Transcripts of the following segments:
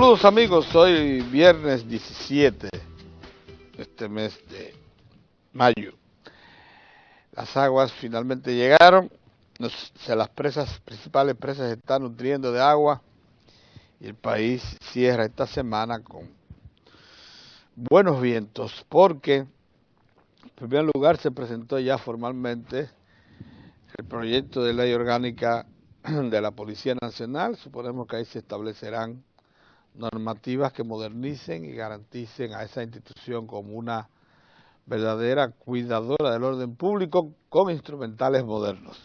Saludos amigos, hoy viernes 17 de este mes de mayo. Las aguas finalmente llegaron, las principales presas se están nutriendo de agua y el país cierra esta semana con buenos vientos porque en primer lugar se presentó ya formalmente el proyecto de ley orgánica de la Policía Nacional. Suponemos que ahí se establecerán normativas que modernicen y garanticen a esa institución como una verdadera cuidadora del orden público con instrumentales modernos.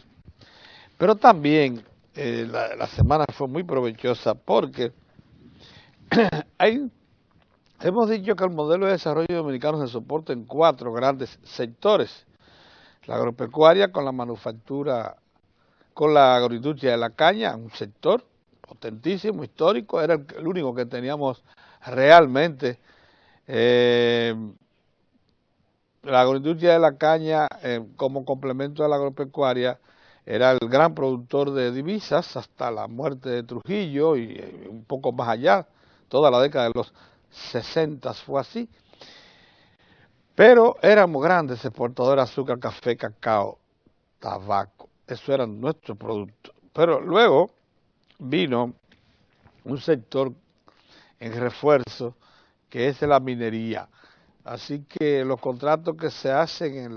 Pero también la semana fue muy provechosa porque hemos dicho que el modelo de desarrollo dominicano se soporta en 4 grandes sectores: la agropecuaria con la manufactura, con la agroindustria de la caña, un sector potentísimo, histórico, era el único que teníamos realmente. La agroindustria de la caña, como complemento de la agropecuaria, era el gran productor de divisas hasta la muerte de Trujillo y un poco más allá. Toda la década de los 60 fue así. Pero éramos grandes exportadores de azúcar, café, cacao, tabaco. Eso eran nuestros productos. Pero luego vino un sector en refuerzo que es la minería. Así que los contratos que se hacen en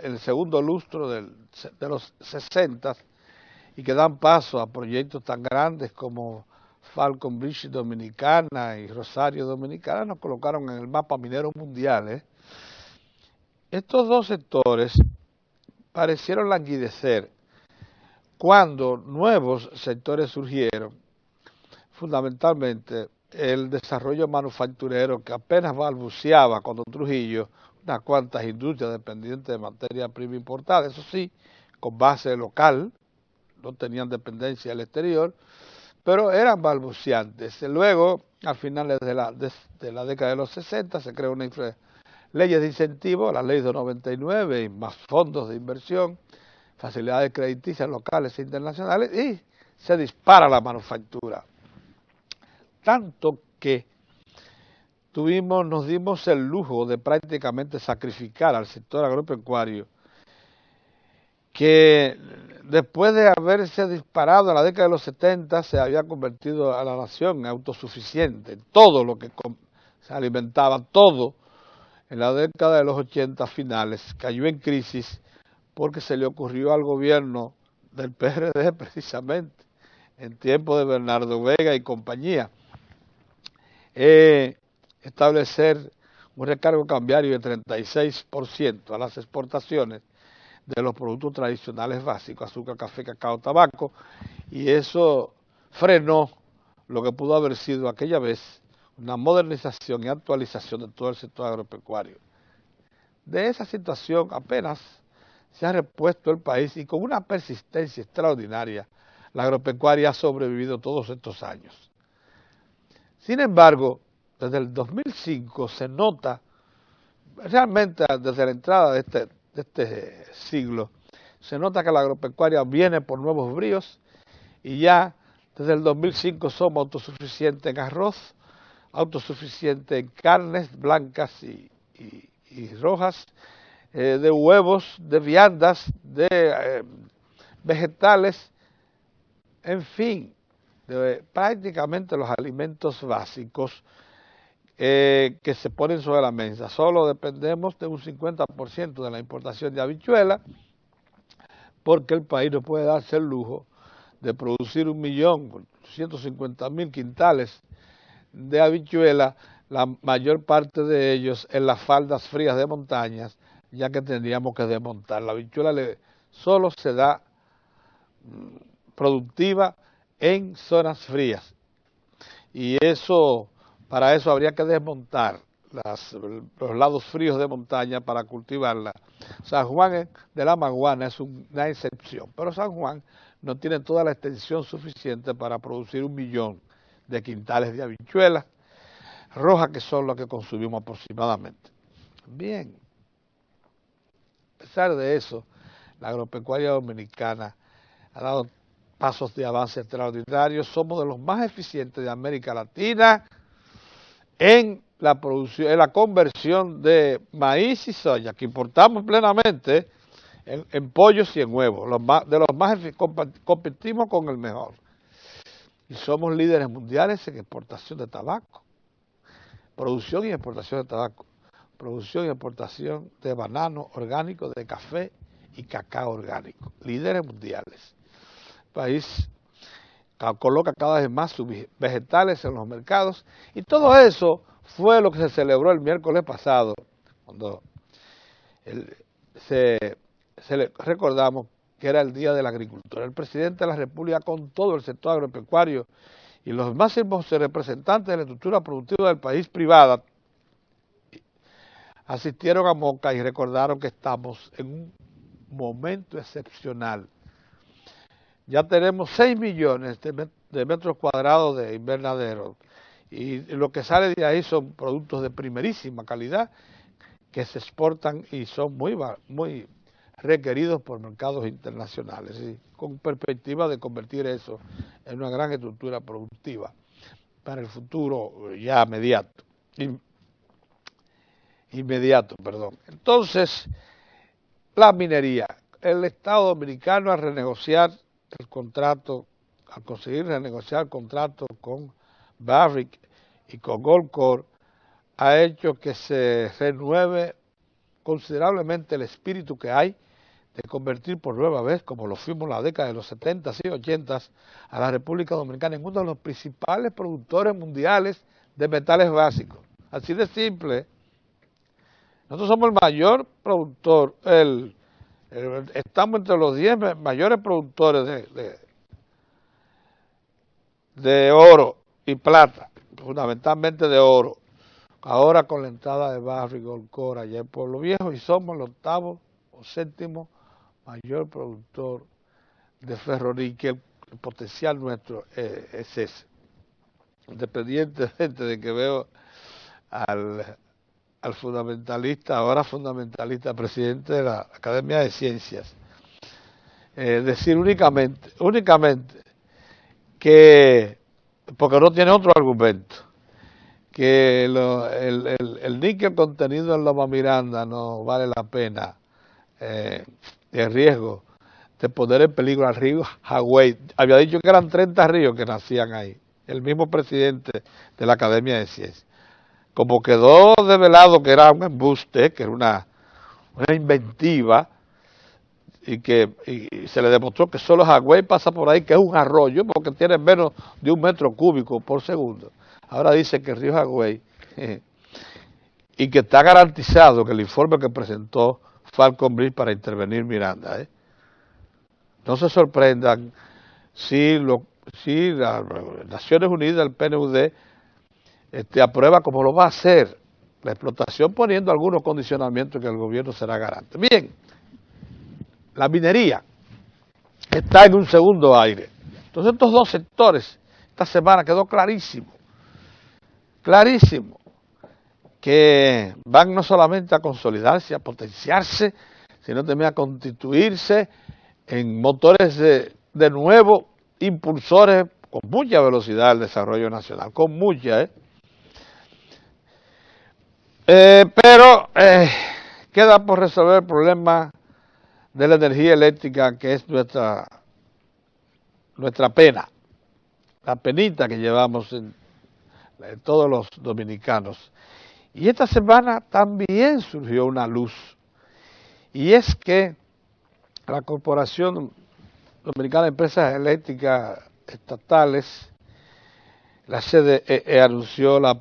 el segundo lustro de los 60 y que dan paso a proyectos tan grandes como Falcon Bridge Dominicana y Rosario Dominicana nos colocaron en el mapa minero mundial. Estos dos sectores parecieron languidecer cuando nuevos sectores surgieron, fundamentalmente el desarrollo manufacturero que apenas balbuceaba cuando Trujillo, unas cuantas industrias dependientes de materia prima importada, eso sí, con base local, no tenían dependencia del exterior, pero eran balbuceantes. Luego, a finales de la década de los 60, se creó una leyes de incentivo, la ley de 99 y más fondos de inversión, facilidades crediticias locales e internacionales, y se dispara la manufactura. Tanto que nos dimos el lujo de prácticamente sacrificar al sector agropecuario, que después de haberse disparado en la década de los 70 se había convertido a la nación en autosuficiente. Todo lo que se alimentaba, todo en la década de los 80 finales cayó en crisis porque se le ocurrió al gobierno del PRD precisamente, en tiempo de Bernardo Vega y compañía, establecer un recargo cambiario de 36% a las exportaciones de los productos tradicionales básicos, azúcar, café, cacao, tabaco, y eso frenó lo que pudo haber sido aquella vez una modernización y actualización de todo el sector agropecuario. De esa situación apenas se ha repuesto el país y con una persistencia extraordinaria la agropecuaria ha sobrevivido todos estos años. Sin embargo, desde el 2005 se nota, realmente desde la entrada de este siglo, se nota que la agropecuaria viene por nuevos bríos y ya desde el 2005 somos autosuficientes en arroz, autosuficientes en carnes blancas y rojas, de huevos, de viandas, de vegetales, en fin, de prácticamente los alimentos básicos que se ponen sobre la mesa. Solo dependemos de un 50% de la importación de habichuelas, porque el país no puede darse el lujo de producir 1.150.000 quintales de habichuelas, la mayor parte de ellos en las faldas frías de montañas, ya que tendríamos que desmontar. La habichuela solo se da productiva en zonas frías, y para eso habría que desmontar los lados fríos de montaña para cultivarla. San Juan de la Maguana es una excepción, pero San Juan no tiene toda la extensión suficiente para producir 1.000.000 de quintales de habichuelas rojas, que son las que consumimos aproximadamente. Bien, a pesar de eso, la agropecuaria dominicana ha dado pasos de avance extraordinarios. Somos de los más eficientes de América Latina en la producción, en la conversión de maíz y soya, que importamos plenamente en pollos y en huevos. Competimos con el mejor. Y somos líderes mundiales en exportación de tabaco, producción y exportación de tabaco, producción y exportación de banano orgánico, de café y cacao orgánico. Líderes mundiales. El país coloca cada vez más sus vegetales en los mercados y todo eso fue lo que se celebró el miércoles pasado, cuando recordamos que era el Día del Agricultor. El presidente de la República, con todo el sector agropecuario y los máximos representantes de la estructura productiva del país privada, asistieron a Moca y recordaron que estamos en un momento excepcional. Ya tenemos 6 millones de metros cuadrados de invernadero y lo que sale de ahí son productos de primerísima calidad que se exportan y son muy requeridos por mercados internacionales, y con perspectiva de convertir eso en una gran estructura productiva para el futuro ya inmediato. Entonces, la minería. El Estado Dominicano al conseguir renegociar el contrato con Barrick y con Goldcorp, ha hecho que se renueve considerablemente el espíritu que hay de convertir por nueva vez, como lo fuimos en la década de los 70 y 80, a la República Dominicana en uno de los principales productores mundiales de metales básicos. Así de simple. Nosotros somos el mayor productor, estamos entre los 10 mayores productores de oro y plata, fundamentalmente de oro. Ahora con la entrada de Barrick y Goldcorp allá en Pueblo Viejo, y somos el 8º o 7º mayor productor de ferroníquel. El potencial nuestro es ese. Independientemente de que veo al fundamentalista, ahora fundamentalista, presidente de la Academia de Ciencias, decir únicamente que, porque no tiene otro argumento, que el níquel contenido en Loma Miranda no vale la pena el riesgo de poner en peligro al río Hawái. Había dicho que eran 30 ríos que nacían ahí, el mismo presidente de la Academia de Ciencias. Como quedó develado que era un embuste, que era una inventiva, y se le demostró que solo Hawái pasa por ahí, que es un arroyo, porque tiene menos de 1 metro cúbico por segundo. Ahora dice que el río Hawái, y que está garantizado que el informe que presentó Falcon Bridge para intervenir Miranda. No se sorprendan si las Naciones Unidas, el PNUD, aprueba como lo va a hacer la explotación, poniendo algunos condicionamientos que el gobierno será garante. Bien, la minería está en un segundo aire. Entonces estos dos sectores, esta semana quedó clarísimo, que van no solamente a consolidarse, a potenciarse, sino también a constituirse en motores de nuevo, impulsores con mucha velocidad del desarrollo nacional, con mucha, pero queda por resolver el problema de la energía eléctrica, que es nuestra pena, la penita que llevamos en todos los dominicanos. Y esta semana también surgió una luz, y es que la Corporación Dominicana de Empresas Eléctricas Estatales, la CDE, anunció la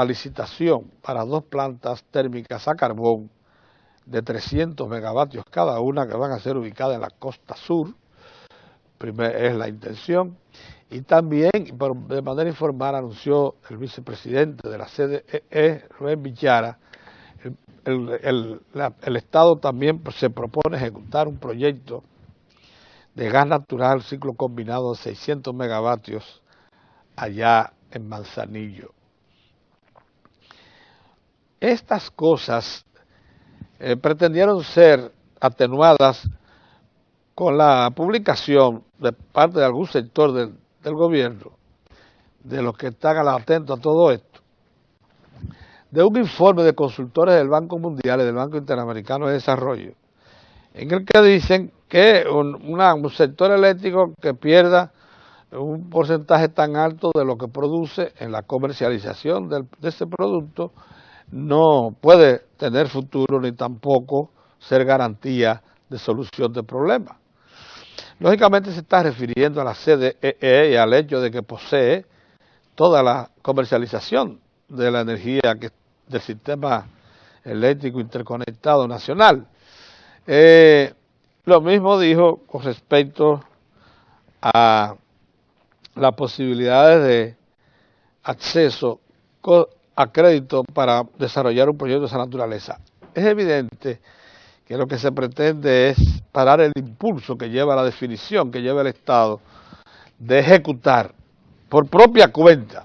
licitación para 2 plantas térmicas a carbón de 300 megavatios cada una, que van a ser ubicadas en la costa sur. Es la intención. Y también, de manera informal, anunció el vicepresidente de la CDE, Rubén Villara, el Estado también se propone ejecutar un proyecto de gas natural ciclo combinado de 600 megavatios allá en Manzanillo. Estas cosas pretendieron ser atenuadas con la publicación de parte de algún sector del gobierno, de los que están atentos a todo esto, de un informe de consultores del Banco Mundial y del Banco Interamericano de Desarrollo, en el que dicen que un sector eléctrico que pierda un porcentaje tan alto de lo que produce en la comercialización de ese producto no puede tener futuro ni tampoco ser garantía de solución de problemas. Lógicamente se está refiriendo a la CDEE y al hecho de que posee toda la comercialización de la energía del sistema eléctrico interconectado nacional. Lo mismo dijo con respecto a las posibilidades de acceso a crédito para desarrollar un proyecto de esa naturaleza. Es evidente que lo que se pretende es parar el impulso que lleva la definición, que lleva el Estado, de ejecutar por propia cuenta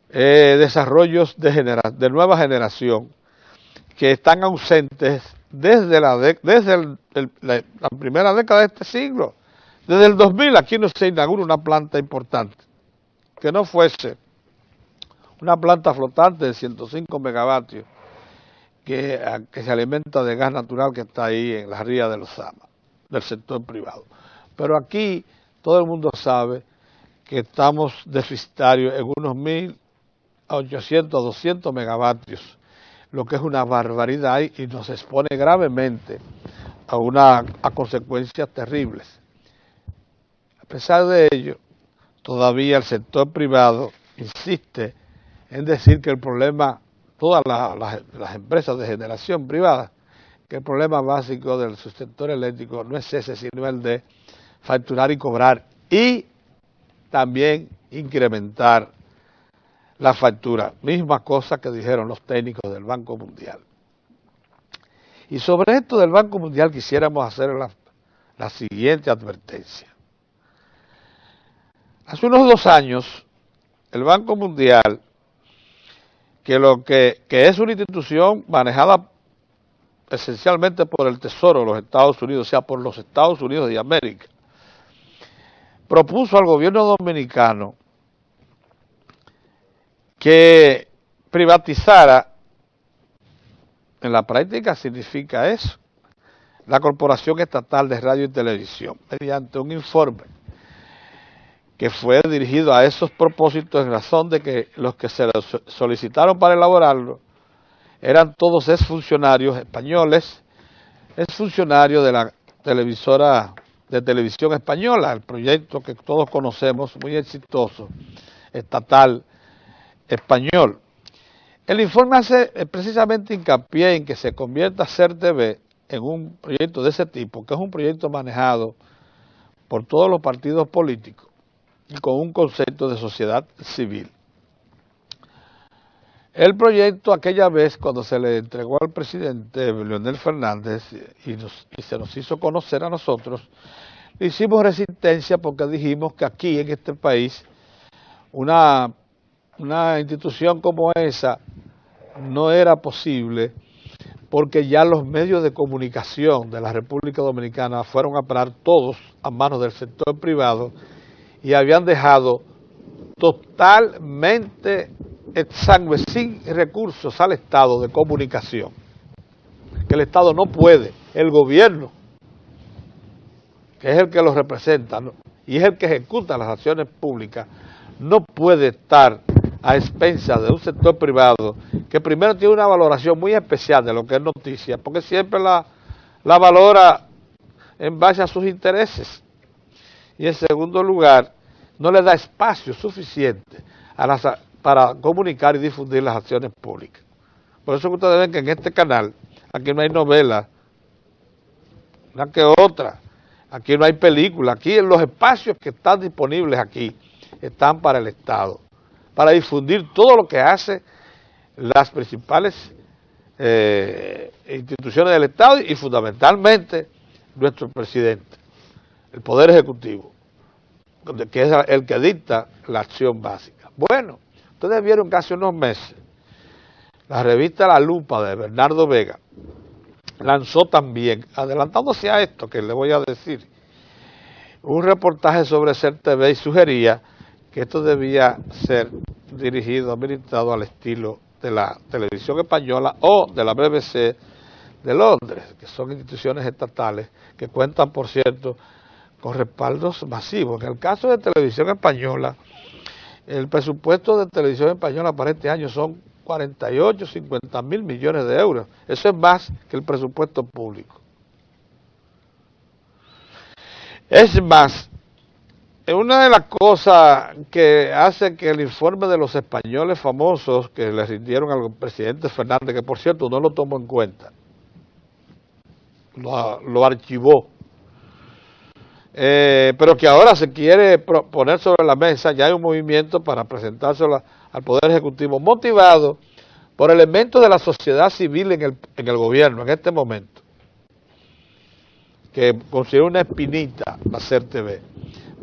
desarrollos de nueva generación que están ausentes desde la primera década de este siglo. Desde el 2000 aquí no se inaugura una planta importante, que no fuese una planta flotante de 105 megavatios que se alimenta de gas natural que está ahí en la ría de los Sama, del sector privado. Pero aquí todo el mundo sabe que estamos deficitarios en unos 1.800 a 200 megavatios, lo que es una barbaridad y nos expone gravemente a consecuencias terribles. A pesar de ello, todavía el sector privado insiste en decir que el problema, todas las empresas de generación privada, que el problema básico del sector eléctrico no es ese, sino el de facturar y cobrar y también incrementar la factura, misma cosa que dijeron los técnicos del Banco Mundial. Y sobre esto del Banco Mundial quisiéramos hacer la siguiente advertencia. Hace unos 2 años, el Banco Mundial, que es una institución manejada esencialmente por el Tesoro de los Estados Unidos, o sea, por los Estados Unidos de América, propuso al gobierno dominicano que privatizara, en la práctica significa eso, la Corporación Estatal de Radio y Televisión, mediante un informe que fue dirigido a esos propósitos en razón de que los que se solicitaron para elaborarlo eran todos exfuncionarios españoles, exfuncionarios de la televisora de televisión española, el proyecto que todos conocemos, muy exitoso, estatal español. El informe hace precisamente hincapié en que se convierta CERTV en un proyecto de ese tipo, que es un proyecto manejado por todos los partidos políticos y con un concepto de sociedad civil. El proyecto aquella vez, cuando se le entregó al presidente Leonel Fernández y se nos hizo conocer a nosotros, le hicimos resistencia porque dijimos que aquí en este país una institución como esa no era posible porque ya los medios de comunicación de la República Dominicana fueron a parar todos a manos del sector privado y habían dejado totalmente exangüe, sin recursos al Estado de comunicación, que el Estado no puede, el gobierno, que es el que los representa, ¿no?, y es el que ejecuta las acciones públicas, no puede estar a expensas de un sector privado que primero tiene una valoración muy especial de lo que es noticia, porque siempre la valora en base a sus intereses, y en segundo lugar no le da espacio suficiente para comunicar y difundir las acciones públicas. Por eso que ustedes ven que en este canal aquí no hay novela, una que otra, aquí no hay película, aquí en los espacios que están disponibles aquí están para el Estado, para difundir todo lo que hace las principales instituciones del Estado y fundamentalmente nuestro presidente, el Poder Ejecutivo, que es el que dicta la acción básica. Bueno, ustedes vieron que hace unos meses la revista La Lupa de Bernardo Vega lanzó también, adelantándose a esto que le voy a decir, un reportaje sobre CERTV y sugería que esto debía ser dirigido, administrado al estilo de la televisión española o de la BBC de Londres, que son instituciones estatales que cuentan, por cierto, con respaldos masivos. En el caso de televisión española, el presupuesto de televisión española para este año son 48, 50 mil millones de euros. Eso es más que el presupuesto público. Es más, una de las cosas que hace que el informe de los españoles famosos que le rindieron al presidente Fernández, que por cierto no lo tomó en cuenta, lo archivó, pero que ahora se quiere poner sobre la mesa, ya hay un movimiento para presentárselo al Poder Ejecutivo, motivado por elementos de la sociedad civil en el gobierno en este momento, que considera una espinita la CERTV.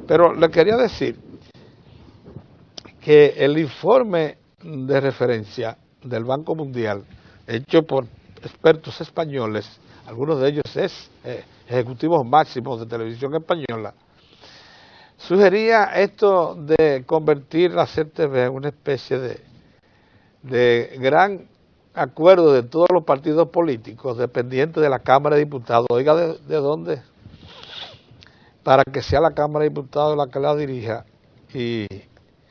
Pero le quería decir que el informe de referencia del Banco Mundial, hecho por expertos españoles, algunos de ellos ejecutivos máximos de televisión española, sugería esto de convertir la CERTV en una especie de gran acuerdo de todos los partidos políticos dependientes de la Cámara de Diputados. Oiga, ¿de dónde? Para que sea la Cámara de Diputados la que la dirija, y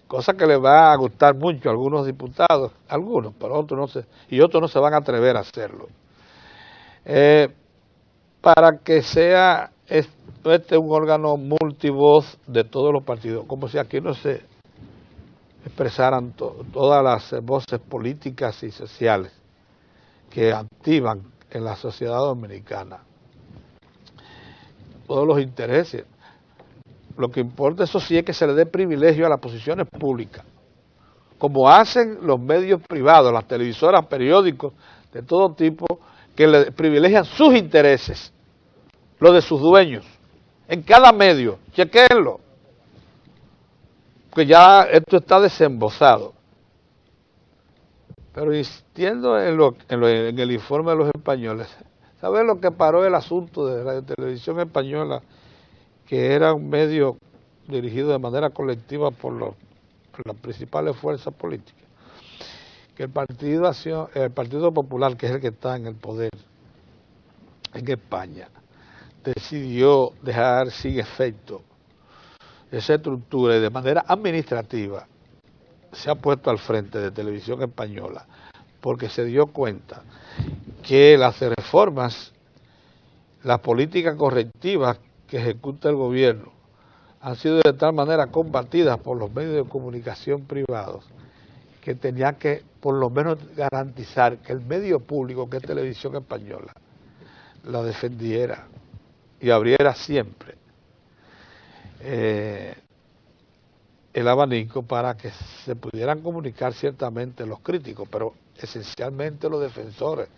cosa que le va a gustar mucho a algunos diputados, algunos, pero otros no se, y otros no se van a atrever a hacerlo. Para que sea un órgano multivoz de todos los partidos, como si aquí no se expresaran todas las voces políticas y sociales que activan en la sociedad dominicana, todos los intereses. Lo que importa, eso sí, es que se le dé privilegio a las posiciones públicas, como hacen los medios privados, las televisoras, periódicos de todo tipo, que le privilegian sus intereses, los de sus dueños, en cada medio. Chequéenlo, que ya esto está desembozado. Pero insistiendo en el informe de los españoles, ¿saben lo que paró el asunto de Radio Televisión Española? Que era un medio dirigido de manera colectiva por las principales fuerzas políticas, que el Partido Popular, que es el que está en el poder en España, decidió dejar sin efecto esa estructura y de manera administrativa se ha puesto al frente de Televisión Española, porque se dio cuenta que las reformas, las políticas correctivas que ejecuta el gobierno han sido de tal manera combatidas por los medios de comunicación privados que tenía que por lo menos garantizar que el medio público, que es Televisión Española, la defendiera y abriera siempre el abanico para que se pudieran comunicar ciertamente los críticos, pero esencialmente los defensores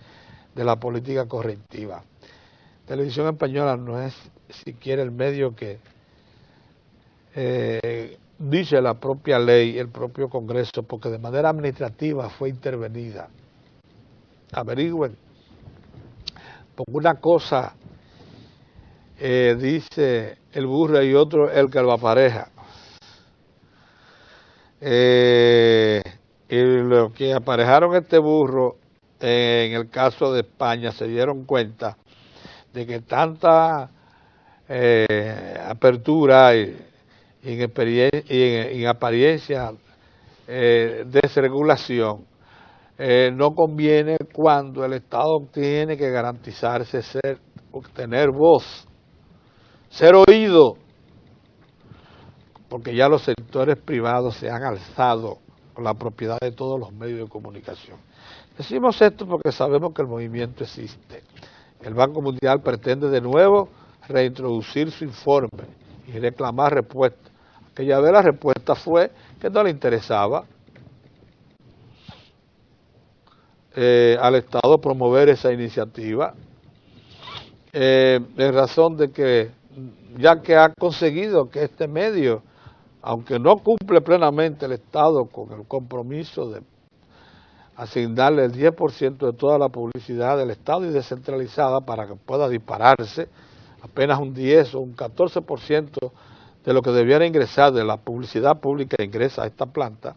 de la política correctiva. Televisión Española no es siquiera el medio que dice la propia ley, el propio Congreso, porque de manera administrativa fue intervenida. Averigüen, porque una cosa dice el burro y otro el que lo apareja. Y los que aparejaron este burro, en el caso de España, se dieron cuenta de que tanta apertura y en apariencia desregulación no conviene cuando el Estado tiene que garantizarse tener voz, ser oído, porque ya los sectores privados se han alzado con la propiedad de todos los medios de comunicación. Decimos esto porque sabemos que el movimiento existe. El Banco Mundial pretende de nuevo reintroducir su informe y reclamar respuesta. Aquella vez la respuesta fue que no le interesaba al Estado promover esa iniciativa, en razón de que, ya que ha conseguido que este medio, aunque no cumple plenamente el Estado con el compromiso de asignarle el 10% de toda la publicidad del Estado y descentralizada para que pueda dispararse apenas un 10 o un 14% de lo que debiera ingresar de la publicidad pública ingresa a esta planta.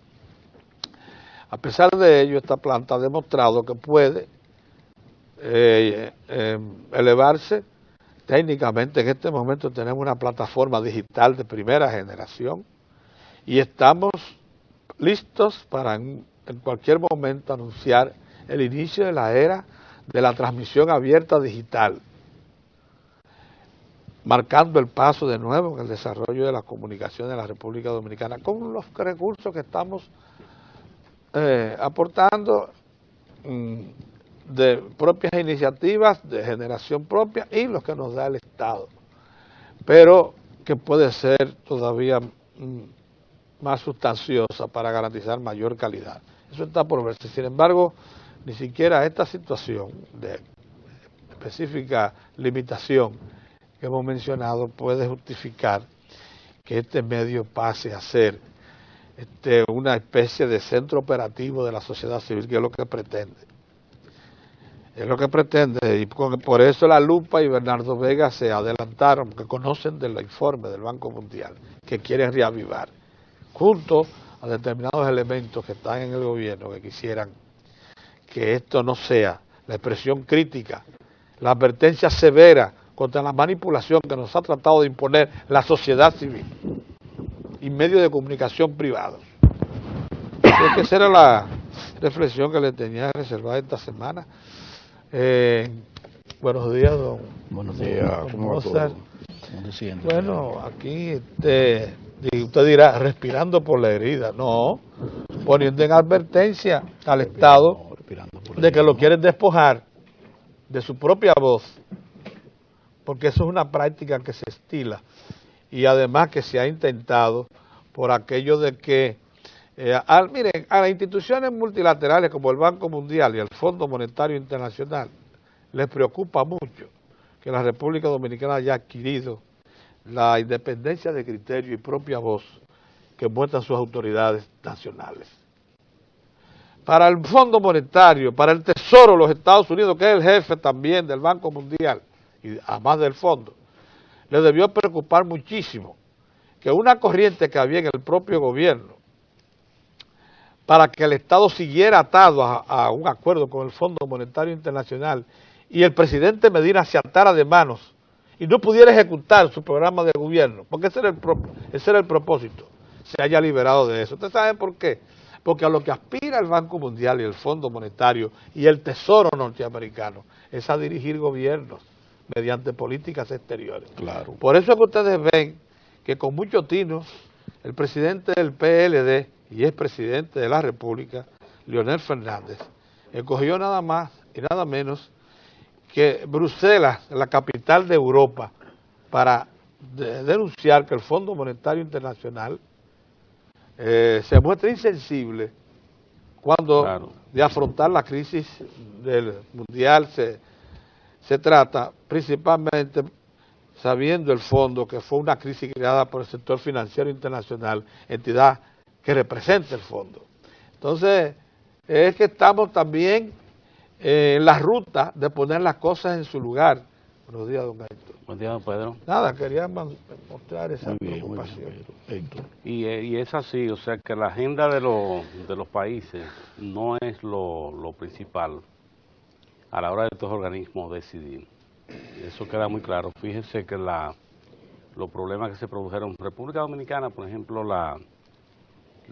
A pesar de ello, esta planta ha demostrado que puede elevarse técnicamente. En este momento tenemos una plataforma digital de primera generación y estamos listos para en cualquier momento anunciar el inicio de la era de la transmisión abierta digital, marcando el paso de nuevo en el desarrollo de la comunicación de la República Dominicana con los recursos que estamos aportando de propias iniciativas de generación propia y los que nos da el Estado, pero que puede ser todavía más sustanciosa para garantizar mayor calidad. Eso está por verse. Sin embargo, ni siquiera esta situación de específica limitación que hemos mencionado puede justificar que este medio pase a ser una especie de centro operativo de la sociedad civil, que es lo que pretende. Es lo que pretende, y por eso La Lupa y Bernardo Vega se adelantaron, porque conocen del informe del Banco Mundial, que quieren reavivar, junto a determinados elementos que están en el gobierno, que quisieran que esto no sea la expresión crítica, la advertencia severa contra la manipulación que nos ha tratado de imponer la sociedad civil y medios de comunicación privados. Creo que esa era la reflexión que le tenía reservada esta semana. Buenos días, don. Buenos días, ¿cómo va todo? ¿Cómo te sientes? Bueno, aquí usted dirá, respirando por la herida. No, poniendo en advertencia al Estado de que lo quieren despojar de su propia voz, porque eso es una práctica que se estila y además que se ha intentado por aquello de que, miren, a las instituciones multilaterales como el Banco Mundial y el Fondo Monetario Internacional les preocupa mucho que la República Dominicana haya adquirido la independencia de criterio y propia voz que muestran sus autoridades nacionales. Para el Fondo Monetario, para el Tesoro de los Estados Unidos, que es el jefe también del Banco Mundial, y además del Fondo, le debió preocupar muchísimo que una corriente que había en el propio gobierno para que el Estado siguiera atado a un acuerdo con el Fondo Monetario Internacional y el presidente Medina se atara de manos y no pudiera ejecutar su programa de gobierno, porque ese era el propósito, se haya liberado de eso. ¿Ustedes saben por qué? Porque a lo que aspira el Banco Mundial y el Fondo Monetario y el Tesoro norteamericano es a dirigir gobiernos mediante políticas exteriores. Claro. Por eso es que ustedes ven que con mucho tino el presidente del PLD y expresidente de la República, Leonel Fernández, escogió nada más y nada menos que Bruselas, la capital de Europa, para denunciar que el Fondo Monetario Internacional se muestra insensible cuando de afrontar la crisis del mundial se trata, principalmente sabiendo el fondo que fue una crisis creada por el sector financiero internacional, entidad que representa el fondo. Entonces, es que estamos también en la ruta de poner las cosas en su lugar. Buenos días, don Héctor. Buen día, don Pedro. Nada, quería mostrar esa preocupación. Héctor. Y es así, o sea que la agenda de los países no es lo principal a la hora de estos organismos decidir. Eso queda muy claro. Fíjense que los problemas que se produjeron en República Dominicana, por ejemplo,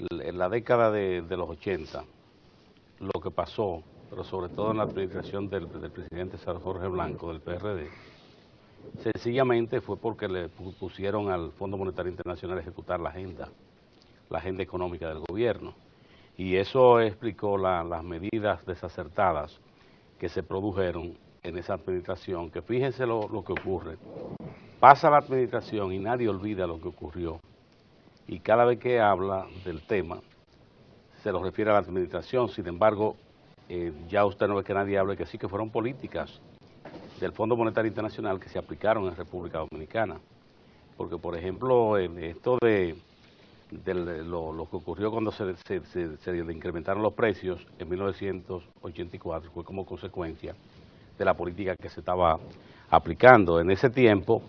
en la década de los 80, lo que pasó, pero sobre todo en la administración del presidente Jorge Blanco, del PRD, sencillamente fue porque le pusieron al Fondo Monetario Internacional a ejecutar la agenda económica del gobierno. Y eso explicó las medidas desacertadas que se produjeron en esa administración, que fíjense lo que ocurre. Pasa la administración y nadie olvida lo que ocurrió. Y cada vez que habla del tema, se lo refiere a la administración. Sin embargo, ya usted no ve que nadie hable que sí, que fueron políticas del Fondo Monetario Internacional que se aplicaron en República Dominicana. Porque, por ejemplo, esto de lo que ocurrió cuando se incrementaron los precios en 1984 fue como consecuencia de la política que se estaba aplicando. En ese tiempo,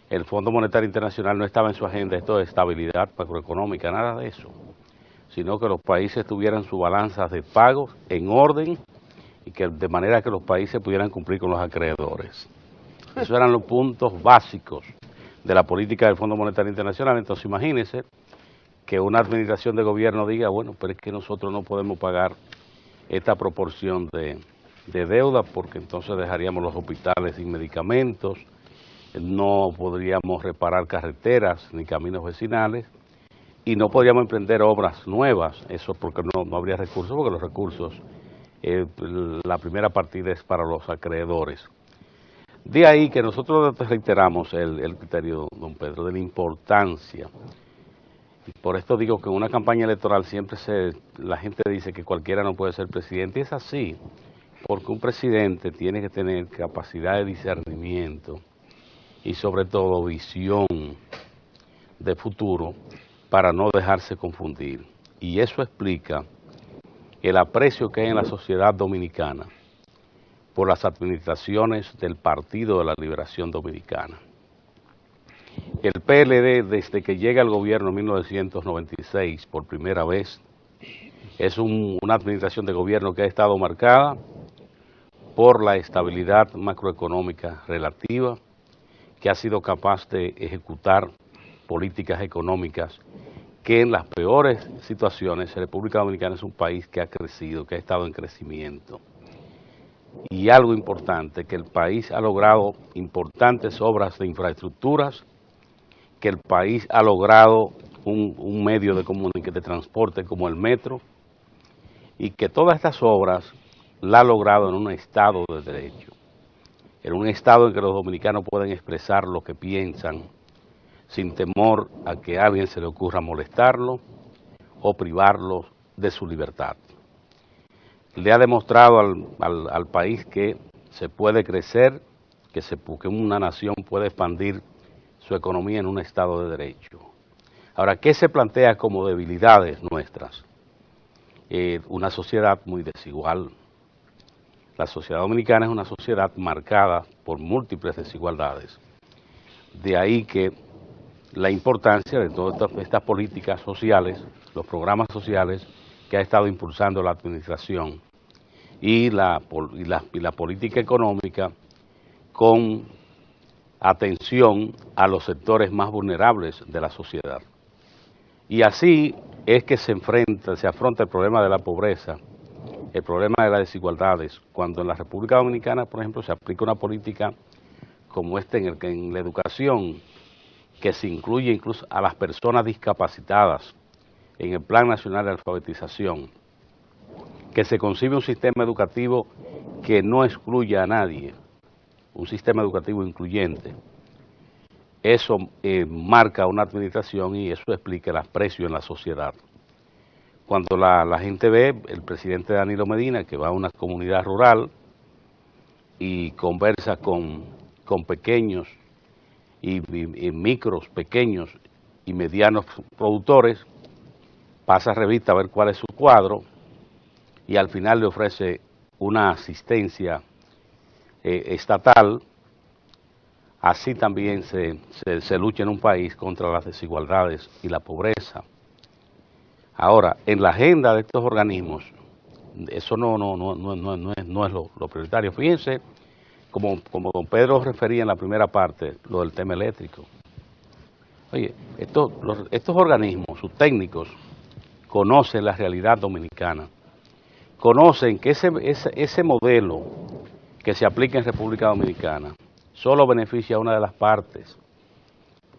el Fondo Monetario Internacional no estaba en su agenda esto de estabilidad macroeconómica, nada de eso, sino que los países tuvieran sus balanzas de pagos en orden y que de manera que los países pudieran cumplir con los acreedores. Esos eran los puntos básicos de la política del Fondo Monetario Internacional. Entonces imagínense que una administración de gobierno diga, bueno, pero es que nosotros no podemos pagar esta proporción de deuda porque entonces dejaríamos los hospitales sin medicamentos, no podríamos reparar carreteras ni caminos vecinales y no podríamos emprender obras nuevas, eso porque no habría recursos, porque los recursos, la primera partida es para los acreedores. De ahí que nosotros reiteramos el criterio, don Pedro, de la importancia. Y por esto digo que en una campaña electoral siempre la gente dice que cualquiera no puede ser presidente, y es así, porque un presidente tiene que tener capacidad de discernimiento y sobre todo visión de futuro para no dejarse confundir. Y eso explica el aprecio que hay en la sociedad dominicana por las administraciones del Partido de la Liberación Dominicana. El PLD, desde que llega al gobierno en 1996, por primera vez, es una administración de gobierno que ha estado marcada por la estabilidad macroeconómica relativa, que ha sido capaz de ejecutar políticas económicas que en las peores situaciones, República Dominicana es un país que ha crecido, que ha estado en crecimiento. Y algo importante, que el país ha logrado importantes obras de infraestructuras, que el país ha logrado un medio de transporte como el metro, y que todas estas obras la ha logrado en un Estado de Derecho, en un Estado en que los dominicanos pueden expresar lo que piensan, sin temor a que a alguien se le ocurra molestarlo o privarlo de su libertad. Le ha demostrado al país que se puede crecer, que una nación puede expandir su economía en un Estado de Derecho. Ahora, ¿qué se plantea como debilidades nuestras? Una sociedad muy desigual. La sociedad dominicana es una sociedad marcada por múltiples desigualdades. De ahí que la importancia de todas estas políticas sociales, los programas sociales que ha estado impulsando la administración y la política económica con atención a los sectores más vulnerables de la sociedad. Y así es que se afronta el problema de la pobreza, el problema de las desigualdades, cuando en la República Dominicana, por ejemplo, se aplica una política como esta en la educación, que se incluye incluso a las personas discapacitadas en el Plan Nacional de Alfabetización, que se concibe un sistema educativo que no excluya a nadie, un sistema educativo incluyente. Eso marca una administración y eso explica el aprecio en la sociedad. Cuando la gente ve el presidente Danilo Medina, que va a una comunidad rural y conversa con pequeños y micros, pequeños y medianos productores, pasa revista a ver cuál es su cuadro y al final le ofrece una asistencia estatal. Así también se lucha en un país contra las desigualdades y la pobreza. Ahora, en la agenda de estos organismos, eso no es lo prioritario. Fíjense, como don Pedro refería en la primera parte, lo del tema eléctrico. Oye, estos organismos, sus técnicos, conocen la realidad dominicana, conocen que ese modelo que se aplica en República Dominicana solo beneficia a una de las partes,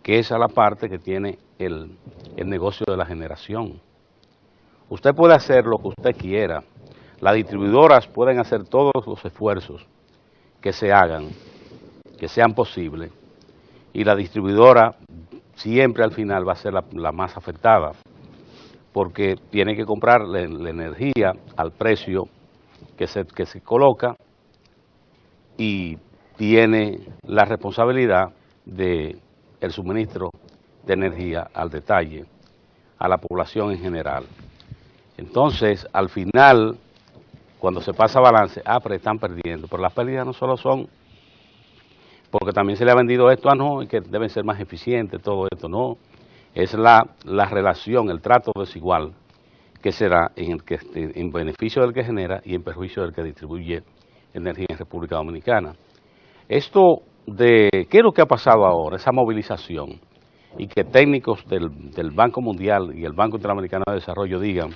que es a la parte que tiene el negocio de la generación. Usted puede hacer lo que usted quiera, las distribuidoras pueden hacer todos los esfuerzos que se hagan, que sean posibles, y la distribuidora siempre al final va a ser la más afectada, porque tiene que comprar la energía al precio que se coloca y tiene la responsabilidad del suministro de energía al detalle. a la población en general. Entonces, al final, cuando se pasa a balance, pero están perdiendo. Pero las pérdidas no solo son porque también se le ha vendido esto, no, y que deben ser más eficientes, todo esto, no. Es la relación, el trato desigual que será en beneficio del que genera y en perjuicio del que distribuye energía en República Dominicana. ¿Qué es lo que ha pasado ahora? Esa movilización y que técnicos del Banco Mundial y el Banco Interamericano de Desarrollo digan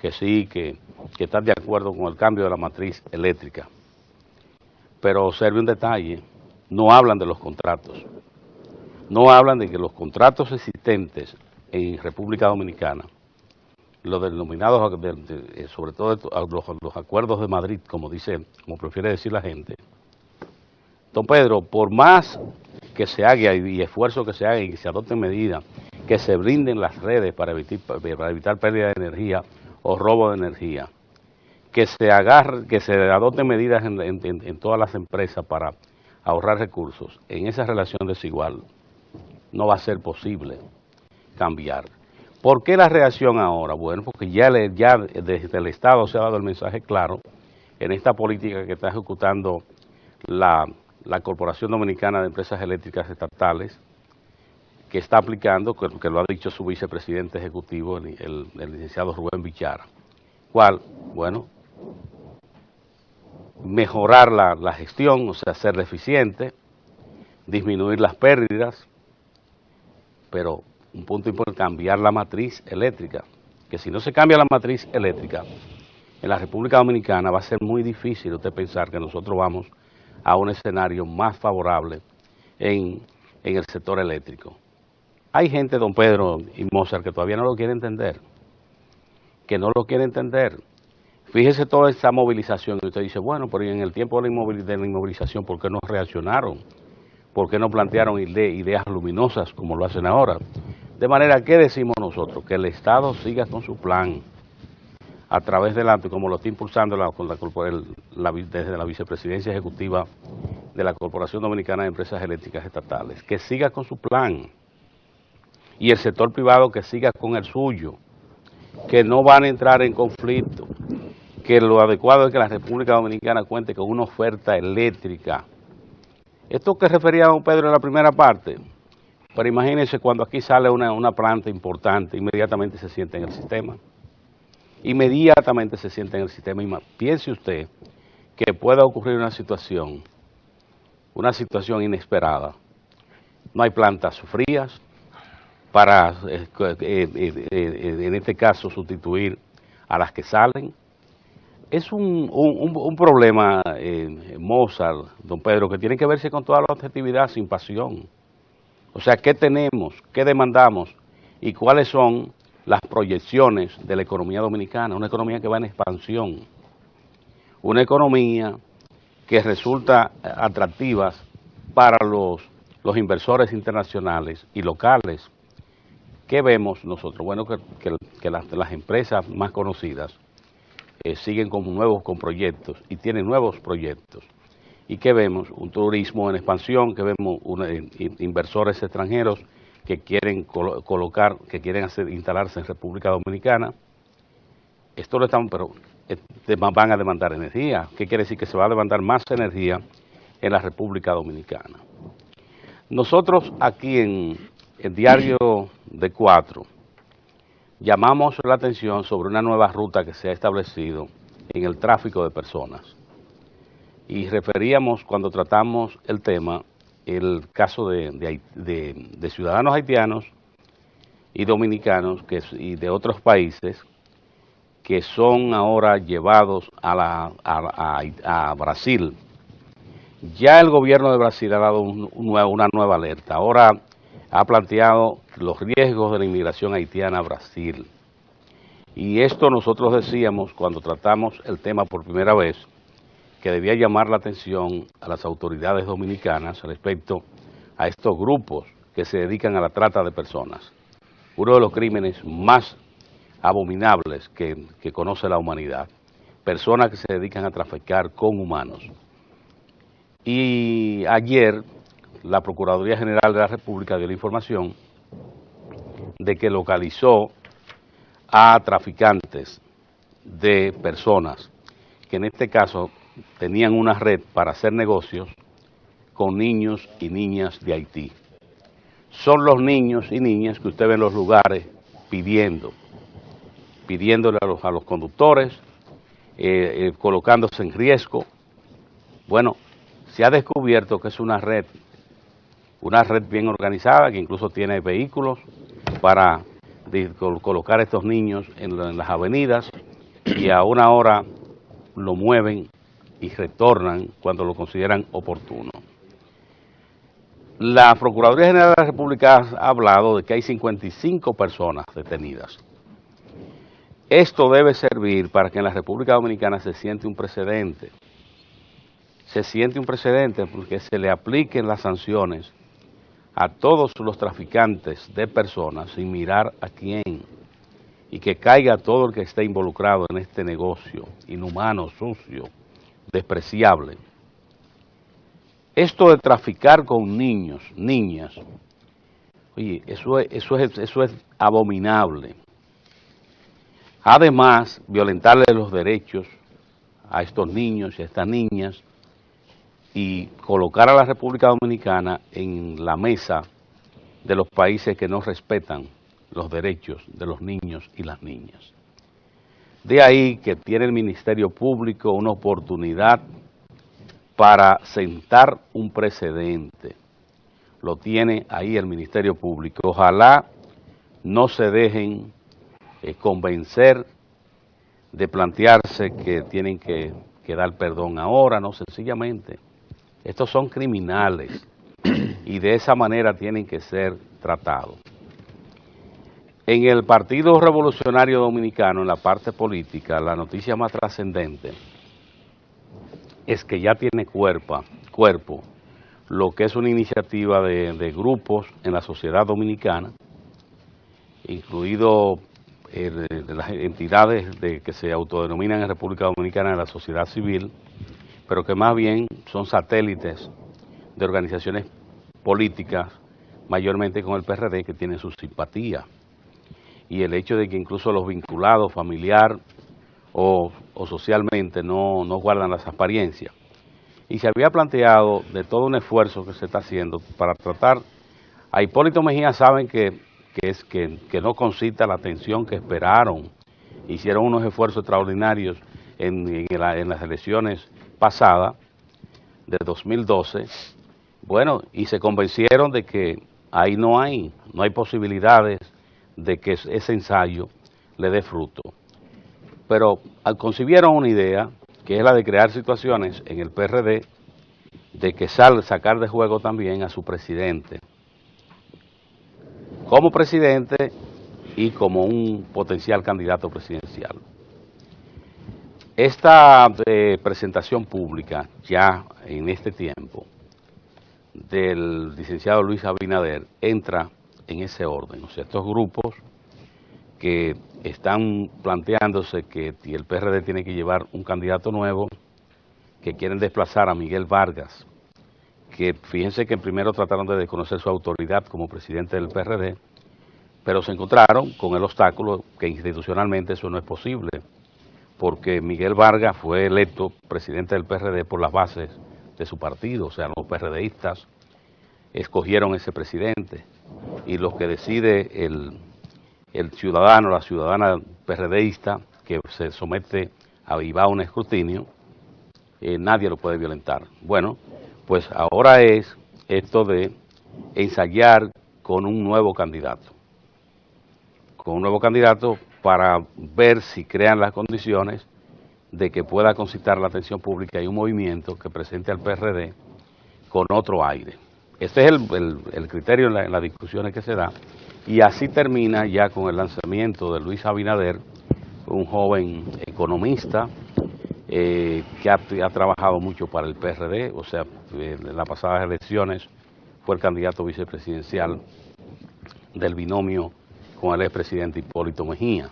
que sí, que están de acuerdo con el cambio de la matriz eléctrica. Pero observe un detalle, no hablan de los contratos, no hablan de que los contratos existentes en República Dominicana, los denominados, sobre todo los acuerdos de Madrid, como prefiere decir la gente. Don Pedro, por más que se haga y esfuerzo que se haga y que se adopten medidas, que se brinden las redes para evitar pérdida de energía o robo de energía, que se adopten medidas en todas las empresas para ahorrar recursos, en esa relación desigual no va a ser posible cambiar. ¿Por qué la reacción ahora? Bueno, porque ya desde el Estado se ha dado el mensaje claro en esta política que está ejecutando la Corporación Dominicana de Empresas Eléctricas Estatales, que está aplicando, que lo ha dicho su vicepresidente ejecutivo, el licenciado Rubén Bichara. ¿Cuál? Bueno, mejorar la gestión, o sea, ser eficiente, disminuir las pérdidas, pero un punto importante, cambiar la matriz eléctrica, que si no se cambia la matriz eléctrica, en la República Dominicana va a ser muy difícil usted pensar que nosotros vamos a un escenario más favorable en el sector eléctrico. Hay gente, don Pedro y Mozart, que todavía no lo quiere entender, Fíjese toda esa movilización y usted dice, bueno, pero en el tiempo de la inmovilización, ¿por qué no reaccionaron? ¿Por qué no plantearon ideas luminosas como lo hacen ahora? De manera que decimos nosotros, que el Estado siga con su plan a través como lo está impulsando desde la vicepresidencia ejecutiva de la Corporación Dominicana de Empresas Eléctricas Estatales, que siga con su plan y el sector privado que siga con el suyo, que no van a entrar en conflicto, que lo adecuado es que la República Dominicana cuente con una oferta eléctrica. Esto que refería a don Pedro en la primera parte, pero imagínense cuando aquí sale una planta importante, inmediatamente se siente en el sistema. Y piense usted que pueda ocurrir una situación inesperada. No hay plantas frías para, en este caso, sustituir a las que salen. Es un problema, Mozart, don Pedro, que tiene que verse con toda la objetividad, sin pasión. O sea, ¿qué tenemos? ¿Qué demandamos? ¿Y cuáles son las proyecciones de la economía dominicana? Una economía que va en expansión. Una economía que resulta atractiva para los inversores internacionales y locales. ¿Qué vemos nosotros? Bueno, que las empresas más conocidas siguen con proyectos y tienen nuevos proyectos. ¿Y qué vemos? Un turismo en expansión, que vemos inversores extranjeros que quieren instalarse en República Dominicana. Esto lo estamos, pero van a demandar energía. ¿Qué quiere decir? Que se va a demandar más energía en la República Dominicana. Nosotros aquí en el Diario de 4 llamamos la atención sobre una nueva ruta que se ha establecido en el tráfico de personas. Y referíamos, cuando tratamos el tema, el caso de ciudadanos haitianos y dominicanos y de otros países que son ahora llevados a Brasil. Ya el gobierno de Brasil ha dado una nueva alerta. Ahora ha planteado los riesgos de la inmigración haitiana a Brasil. Y esto nosotros decíamos cuando tratamos el tema por primera vez, que debía llamar la atención a las autoridades dominicanas respecto a estos grupos que se dedican a la trata de personas. Uno de los crímenes más abominables que conoce la humanidad. Personas que se dedican a traficar con humanos. Y ayer la Procuraduría General de la República dio la información de que localizó a traficantes de personas que en este caso tenían una red para hacer negocios con niños y niñas de Haití. Son los niños y niñas que usted ve en los lugares pidiéndole a los conductores, colocándose en riesgo. Bueno, se ha descubierto que es una red bien organizada, que incluso tiene vehículos para colocar a estos niños en las avenidas y a una hora lo mueven y retornan cuando lo consideran oportuno. La Procuraduría General de la República ha hablado de que hay 55 personas detenidas. Esto debe servir para que en la República Dominicana se siente un precedente. Se siente un precedente porque se le apliquen las sanciones a todos los traficantes de personas sin mirar a quién, y que caiga todo el que esté involucrado en este negocio inhumano, sucio, despreciable. Esto de traficar con niños, niñas, oye, eso es abominable. Además, violentarle los derechos a estos niños y a estas niñas y colocar a la República Dominicana en la mesa de los países que no respetan los derechos de los niños y las niñas. De ahí que tiene el Ministerio Público una oportunidad para sentar un precedente. Lo tiene ahí el Ministerio Público. Ojalá no se dejen convencer de plantearse que tienen que dar perdón ahora, no, sencillamente. Estos son criminales y de esa manera tienen que ser tratados. En el Partido Revolucionario Dominicano, en la parte política, la noticia más trascendente es que ya tiene cuerpo lo que es una iniciativa de grupos en la sociedad dominicana, incluido las entidades que se autodenominan en República Dominicana de la sociedad civil, pero que más bien son satélites de organizaciones políticas, mayormente con el PRD, que tienen su simpatía. Y el hecho de que incluso los vinculados familiar o socialmente no guardan las apariencias. Y se había planteado de todo un esfuerzo que se está haciendo para tratar. A Hipólito Mejía saben que no concita la atención que esperaron. Hicieron unos esfuerzos extraordinarios en las elecciones pasadas, de 2012, bueno, y se convencieron de que ahí no hay posibilidades de que ese ensayo le dé fruto. Pero concibieron una idea, que es la de crear situaciones en el PRD, de que sacar de juego también a su presidente, como presidente y como un potencial candidato presidencial. Esta presentación pública, ya en este tiempo, del licenciado Luis Abinader, entra en ese orden. O sea, estos grupos que están planteándose que el PRD tiene que llevar un candidato nuevo, que quieren desplazar a Miguel Vargas, que fíjense que primero trataron de desconocer su autoridad como presidente del PRD, pero se encontraron con el obstáculo que institucionalmente eso no es posible, porque Miguel Vargas fue electo presidente del PRD por las bases de su partido, o sea, los PRDistas escogieron ese presidente, y lo que decide el ciudadano, la ciudadana PRDista, que se somete y va a un escrutinio, nadie lo puede violentar. Bueno, pues ahora es esto de ensayar con un nuevo candidato. Para ver si crean las condiciones de que pueda concitar la atención pública y un movimiento que presente al PRD con otro aire. Este es el criterio en las discusiones que se da, y así termina ya con el lanzamiento de Luis Abinader, un joven economista que ha trabajado mucho para el PRD, o sea, en las pasadas elecciones fue el candidato vicepresidencial del binomio con el expresidente Hipólito Mejía.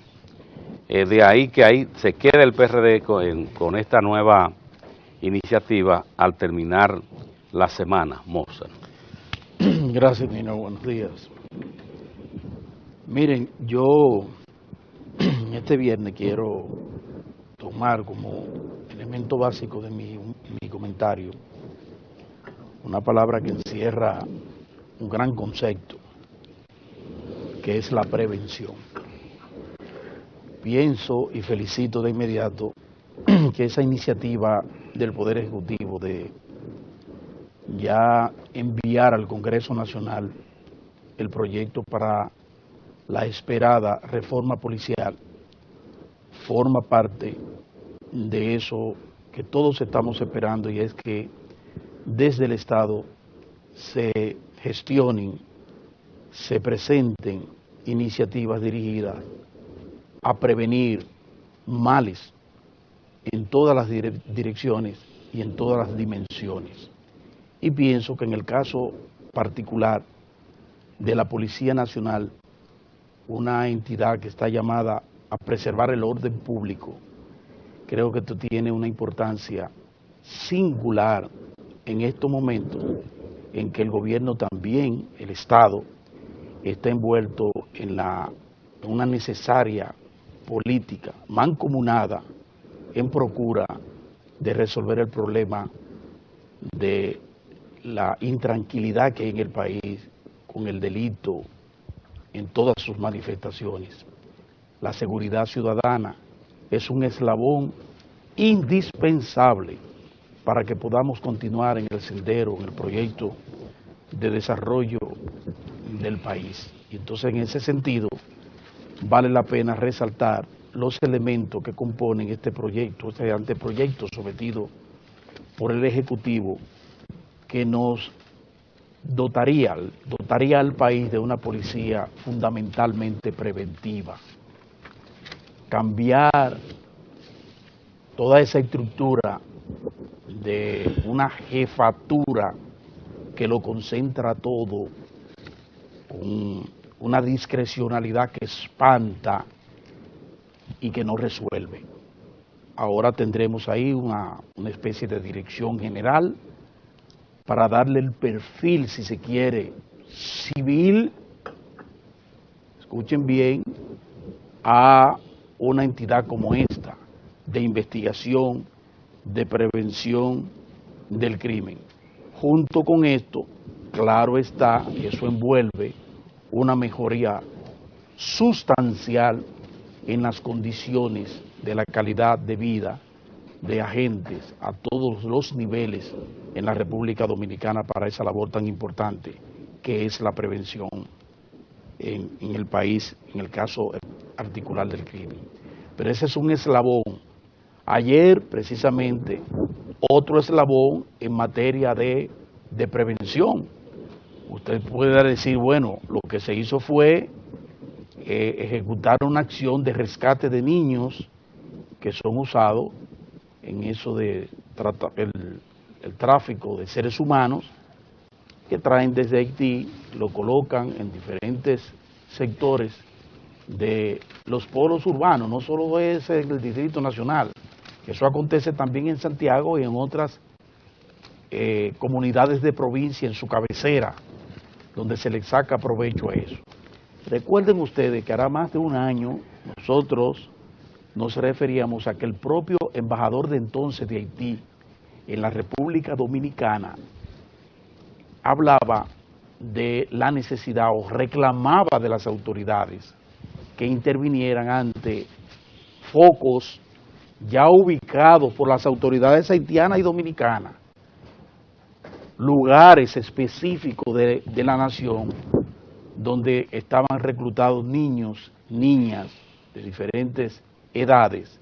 De ahí que ahí se queda el PRD con esta nueva iniciativa al terminar la semana. Mozart. Gracias, Nino. Buenos días. Miren, yo Este viernes quiero tomar como elemento básico de mi comentario una palabra que encierra un gran concepto, que es la prevención. Pienso y felicito de inmediato que esa iniciativa del Poder Ejecutivo de ya enviar al Congreso Nacional el proyecto para la esperada reforma policial forma parte de eso que todos estamos esperando, y es que desde el Estado se gestionen, se presenten iniciativas dirigidas a prevenir males en todas las direcciones y en todas las dimensiones. Y pienso que en el caso particular de la Policía Nacional, una entidad que está llamada a preservar el orden público, creo que esto tiene una importancia singular en estos momentos en que el gobierno también, el Estado, está envuelto en una necesaria política mancomunada en procura de resolver el problema de la intranquilidad que hay en el país con el delito en todas sus manifestaciones. La seguridad ciudadana es un eslabón indispensable para que podamos continuar en el sendero, en el proyecto de desarrollo del país. Y entonces, en ese sentido, vale la pena resaltar los elementos que componen este proyecto, este anteproyecto sometido por el Ejecutivo, que nos dotaría al país de una policía fundamentalmente preventiva. Cambiar toda esa estructura de una jefatura que lo concentra todo con una discrecionalidad que espanta y que no resuelve. Ahora tendremos ahí una especie de dirección general para darle el perfil, si se quiere, civil, escuchen bien, a una entidad como esta, de investigación, de prevención del crimen. Junto con esto, claro está, y eso envuelve una mejoría sustancial en las condiciones de la calidad de vida de agentes a todos los niveles en la República Dominicana para esa labor tan importante que es la prevención en el país, en el caso particular del crimen. Pero ese es un eslabón. Ayer, precisamente, otro eslabón en materia de prevención. Usted puede decir, bueno, lo que se hizo fue ejecutar una acción de rescate de niños que son usados en eso de el tráfico de seres humanos, que traen desde Haití, lo colocan en diferentes sectores de los polos urbanos, no solo es el Distrito Nacional, eso acontece también en Santiago y en otras comunidades de provincia en su cabecera, donde se les saca provecho a eso. Recuerden ustedes que hará más de un año nosotros nos referíamos a que el propio embajador de entonces de Haití en la República Dominicana hablaba de la necesidad o reclamaba de las autoridades que intervinieran ante focos ya ubicados por las autoridades haitianas y dominicanas, lugares específicos de la nación donde estaban reclutados niños, niñas de diferentes edades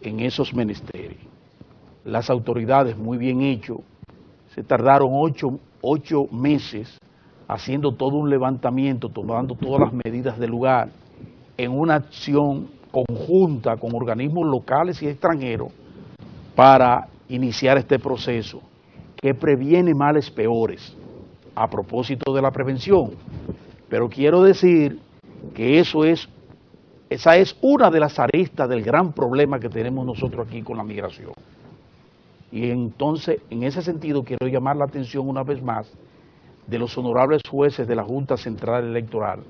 en esos menesteres. Las autoridades, muy bien hecho, se tardaron 8 meses haciendo todo un levantamiento, tomando todas las medidas del lugar, en una acción conjunta con organismos locales y extranjeros para iniciar este proceso que previene males peores, a propósito de la prevención. Pero quiero decir que esa es una de las aristas del gran problema que tenemos nosotros aquí con la migración. Y entonces, en ese sentido, quiero llamar la atención una vez más de los honorables jueces de la Junta Central Electoral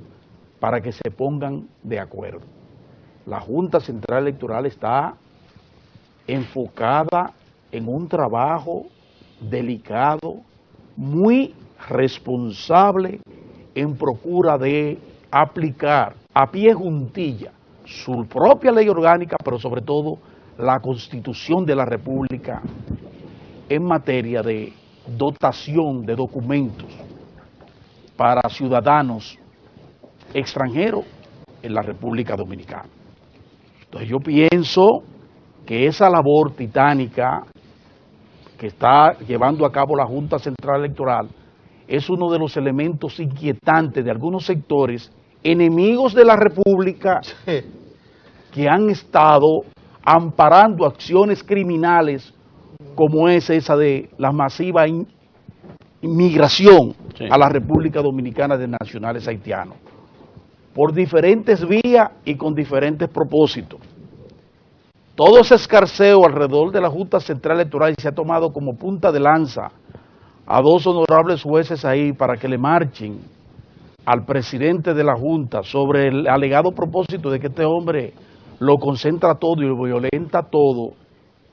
para que se pongan de acuerdo. la Junta Central Electoral está enfocada en un trabajo delicado, muy responsable, en procura de aplicar a pie juntilla su propia ley orgánica, pero sobre todo la Constitución de la República en materia de dotación de documentos para ciudadanos extranjeros en la República Dominicana. Entonces yo pienso que esa labor titánica que está llevando a cabo la Junta Central Electoral es uno de los elementos inquietantes de algunos sectores enemigos de la República que han estado amparando acciones criminales como es esa de la masiva inmigración a la República Dominicana de nacionales haitianos, por diferentes vías y con diferentes propósitos. Todo ese escarceo alrededor de la Junta Central Electoral se ha tomado como punta de lanza a dos honorables jueces ahí para que le marchen al presidente de la Junta sobre el alegado propósito de que este hombre lo concentra todo y lo violenta todo.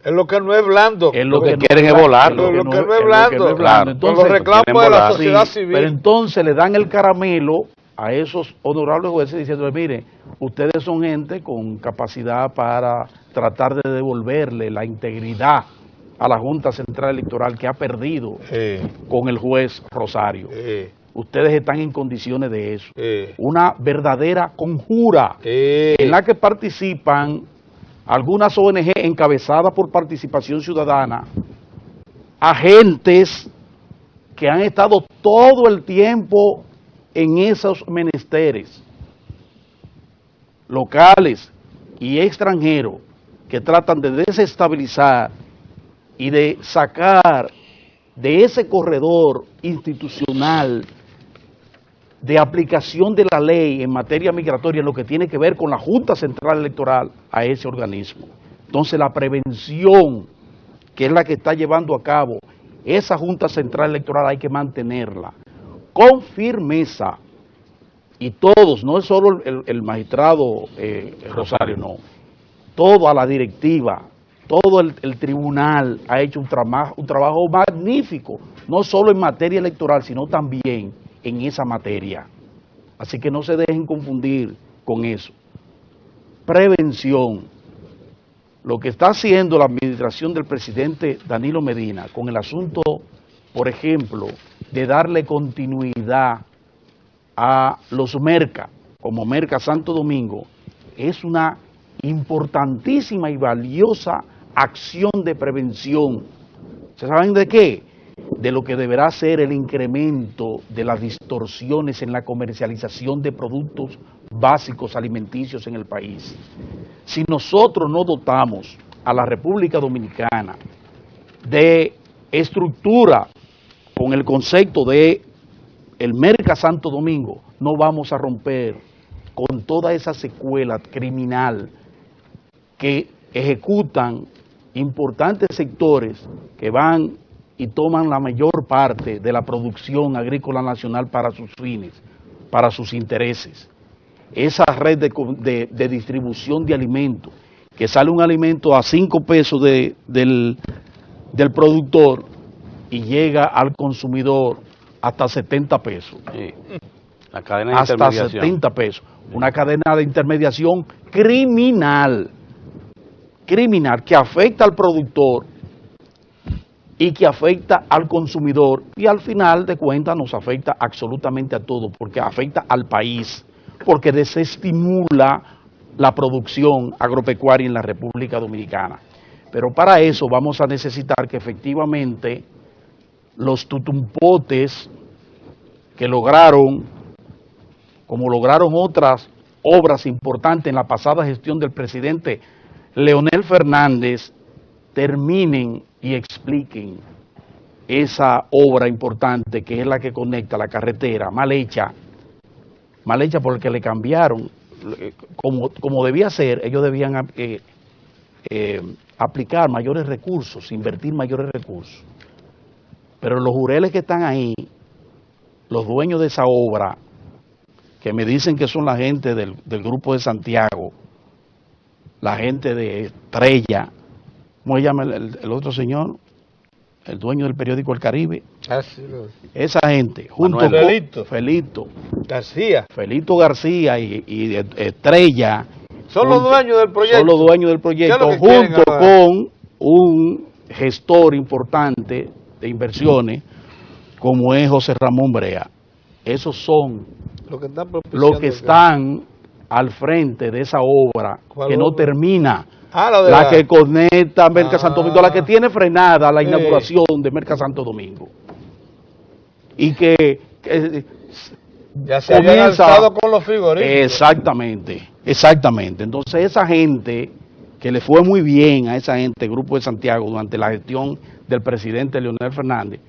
Es lo que no es blando. Es lo que quieren es volarlo. Lo que no es blando. Claro. Entonces, los reclamos de la sociedad civil. Pero entonces le dan el caramelo a esos honorables jueces diciendo, mire, ustedes son gente con capacidad para tratar de devolverle la integridad a la Junta Central Electoral que ha perdido con el juez Rosario. Ustedes están en condiciones de eso. Una verdadera conjura en la que participan algunas ONG encabezadas por Participación Ciudadana, agentes que han estado todo el tiempo en esos menesteres, locales y extranjeros, que tratan de desestabilizar y de sacar de ese corredor institucional de aplicación de la ley en materia migratoria lo que tiene que ver con la Junta Central Electoral a ese organismo. Entonces la prevención, que es la que está llevando a cabo esa Junta Central Electoral, hay que mantenerla con firmeza. Y todos, no es solo el magistrado Rosario, no, toda la directiva, todo el tribunal ha hecho un trabajo magnífico, no solo en materia electoral, sino también en esa materia. Así que no se dejen confundir con eso. Prevención. Lo que está haciendo la administración del presidente Danilo Medina con el asunto, por ejemplo, de darle continuidad a los mercas, como Merca Santo Domingo, es una importantísima y valiosa acción de prevención. ¿Se saben de qué? De lo que deberá ser el incremento de las distorsiones en la comercialización de productos básicos alimenticios en el país. Si nosotros no dotamos a la República Dominicana de estructura con el concepto de el Merca Santo Domingo, no vamos a romper con toda esa secuela criminal que ejecutan importantes sectores que van y toman la mayor parte de la producción agrícola nacional para sus fines, para sus intereses. Esa red de distribución de alimentos, que sale un alimento a 5 pesos del productor y llega al consumidor hasta 70 pesos. Sí. La cadena de hasta intermediación. 70 pesos. Una cadena de intermediación criminal, que afecta al productor y que afecta al consumidor y al final de cuentas nos afecta absolutamente a todos, porque afecta al país, porque desestimula la producción agropecuaria en la República Dominicana. Pero para eso vamos a necesitar que efectivamente los tutumpotes que lograron, como lograron otras obras importantes en la pasada gestión del presidente Leonel Fernández, terminen y expliquen esa obra importante que es la que conecta la carretera mal hecha porque le cambiaron, como debía ser. Ellos debían aplicar mayores recursos, invertir mayores recursos, pero los jureles que están ahí, los dueños de esa obra, que me dicen que son la gente del Grupo de Santiago, la gente de Estrella, ¿cómo se llama el otro señor? El dueño del periódico El Caribe. Esa gente, junto con Felito García y Estrella, son los dueños del proyecto. Son los dueños del proyecto, junto con un gestor importante de inversiones, como es José Ramón Brea. Esos son los que están al frente de esa obra que no termina. La que conecta Merca Santo Domingo, la que tiene frenada la inauguración de Merca Santo Domingo. Y que ya se habían alzado con los frigoríficos. Exactamente. Entonces esa gente, que le fue muy bien a esa gente, Grupo de Santiago, durante la gestión del presidente Leonel Fernández,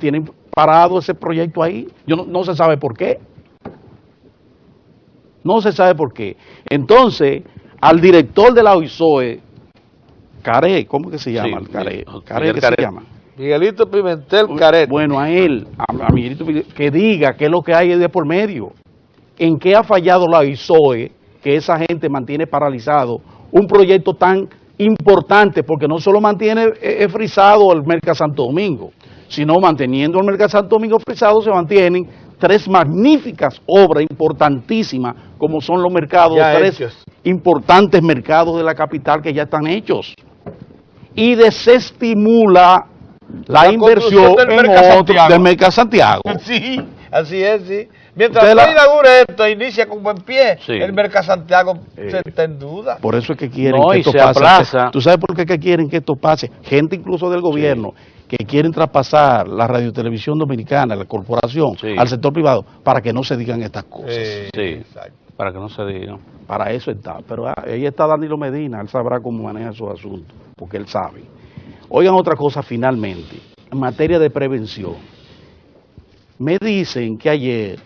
tienen parado ese proyecto ahí. No se sabe por qué. No se sabe por qué. Entonces, al director de la OISOE, Caret, ¿cómo que se llama? Miguelito Pimentel Caret. Bueno, a él, a Miguelito Pimentel, que diga qué es lo que hay de por medio. ¿En qué ha fallado la OISOE que esa gente mantiene paralizado un proyecto tan importante? Porque no solo mantiene frisado el Merca Santo Domingo, sino manteniendo el Merca Santo Domingo frisado se mantienen 3 magníficas obras importantísimas, como son los mercados, 3 importantes mercados de la capital que ya están hechos. Y desestimula la inversión del Merca Santiago. Sí, así es, sí. Mientras no inaugure esto e inicia con buen pie, el Merca Santiago se está en duda. Por eso es que quieren que esto pase. ¿Tú sabes por qué quieren que esto pase? Gente incluso del gobierno que quieren traspasar la radiotelevisión dominicana, la corporación, al sector privado, para que no se digan estas cosas. Para que no se digan. Para eso está. Pero ahí está Danilo Medina, él sabrá cómo maneja esos asuntos, porque él sabe. Oigan otra cosa finalmente, en materia de prevención. Me dicen que ayer,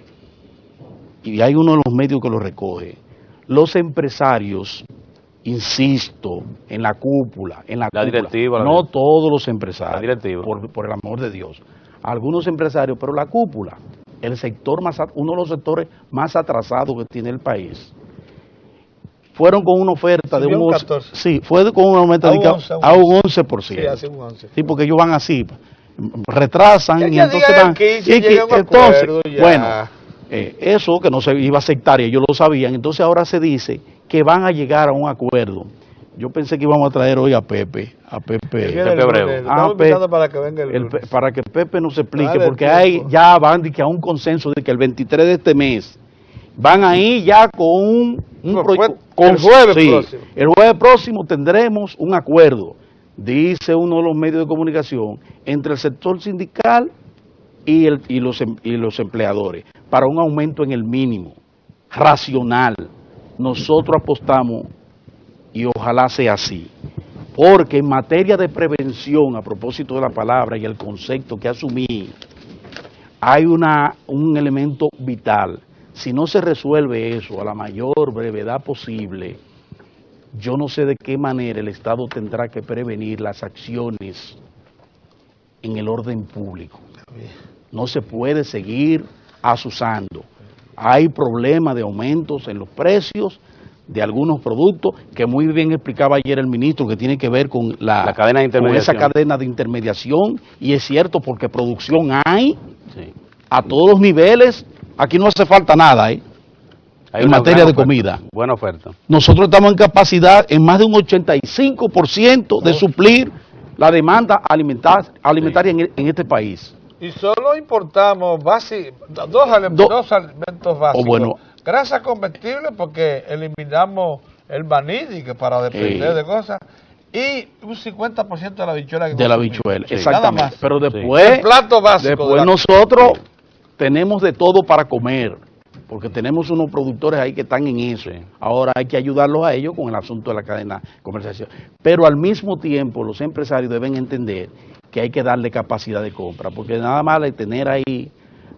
y hay uno de los medios que lo recoge, los empresarios, insisto, en la cúpula, directiva, no todos los empresarios, la directiva. Por el amor de Dios, algunos empresarios, pero la cúpula, uno de los sectores más atrasados que tiene el país, fueron con una oferta de un 14. Sí, fue con una oferta a un 11%. Sí, hace un 11%. Sí, porque ellos van así, retrasan y entonces van. Entonces, bueno, eso que no se iba a aceptar y ellos lo sabían, entonces ahora se dice que van a llegar a un acuerdo. Yo pensé que íbamos a traer hoy a Pepe Breu. Para que venga el lunes. Para que Pepe nos explique, porque ya van a un consenso de que el 23 de este mes van ahí ya con el jueves próximo. El jueves próximo tendremos un acuerdo, dice uno de los medios de comunicación, entre el sector sindical y los empleadores, para un aumento en el mínimo, racional. Nosotros apostamos, y ojalá sea así, porque en materia de prevención, a propósito de la palabra y el concepto que asumí, hay un elemento vital. Si no se resuelve eso a la mayor brevedad posible, yo no sé de qué manera el Estado tendrá que prevenir las acciones en el orden público. No se puede seguir asusando. Hay problemas de aumentos en los precios de algunos productos que muy bien explicaba ayer el ministro, que tiene que ver con la cadena de intermediación. Con esa cadena de intermediación, y es cierto porque producción hay a todos los niveles. Aquí no hace falta nada, en materia de comida. Buena oferta. Nosotros estamos en capacidad en más de un 85% de suplir la demanda alimentaria en este país. Y solo importamos dos alimentos básicos. Grasa comestible, porque eliminamos el maní para depender de cosas, y un 50% de la habichuela. De la habichuela, exactamente. Pero después, el plato básico. Después nosotros tenemos de todo para comer, porque tenemos unos productores ahí que están en eso. Ahora hay que ayudarlos a ellos con el asunto de la cadena de comercialización. Pero al mismo tiempo los empresarios deben entender que hay que darle capacidad de compra, porque nada más de tener ahí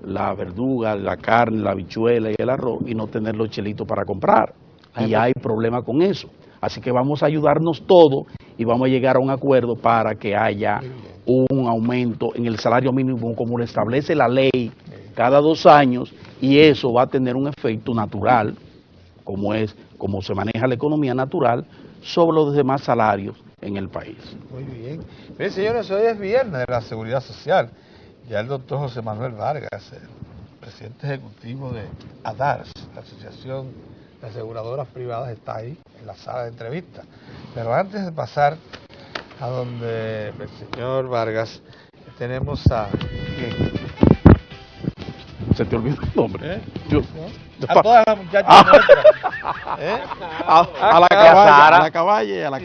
la verdura, la carne, la habichuela y el arroz y no tener los chelitos para comprar. Y hay problema con eso. Así que vamos a ayudarnos todos y vamos a llegar a un acuerdo para que haya un aumento en el salario mínimo como lo establece la ley cada 2 años, y eso va a tener un efecto natural como se maneja la economía natural sobre los demás salarios en el país. Muy bien. Miren, señores, hoy es viernes de la Seguridad Social. Ya el doctor José Manuel Vargas, el presidente ejecutivo de ADARS, la Asociación de Aseguradoras Privadas, está ahí en la sala de entrevistas. Pero antes de pasar a donde el señor Vargas, tenemos a... ¿Se te olvidó el nombre? A todas las muchachas nuestras. A la caballa, a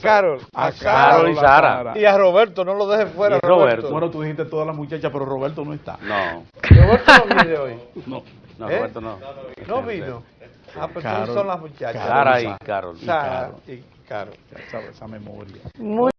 Carol, Carol y Sara. Y a Roberto, no lo dejes fuera. Y Roberto. Bueno, tú dijiste todas las muchachas, pero Roberto no está. No. Roberto no viene hoy. No. No, Roberto no. No vino. Ah, pues Carol, son las muchachas. Sara y Carol. Sara y Carol. Ya sabes, esa memoria. Muy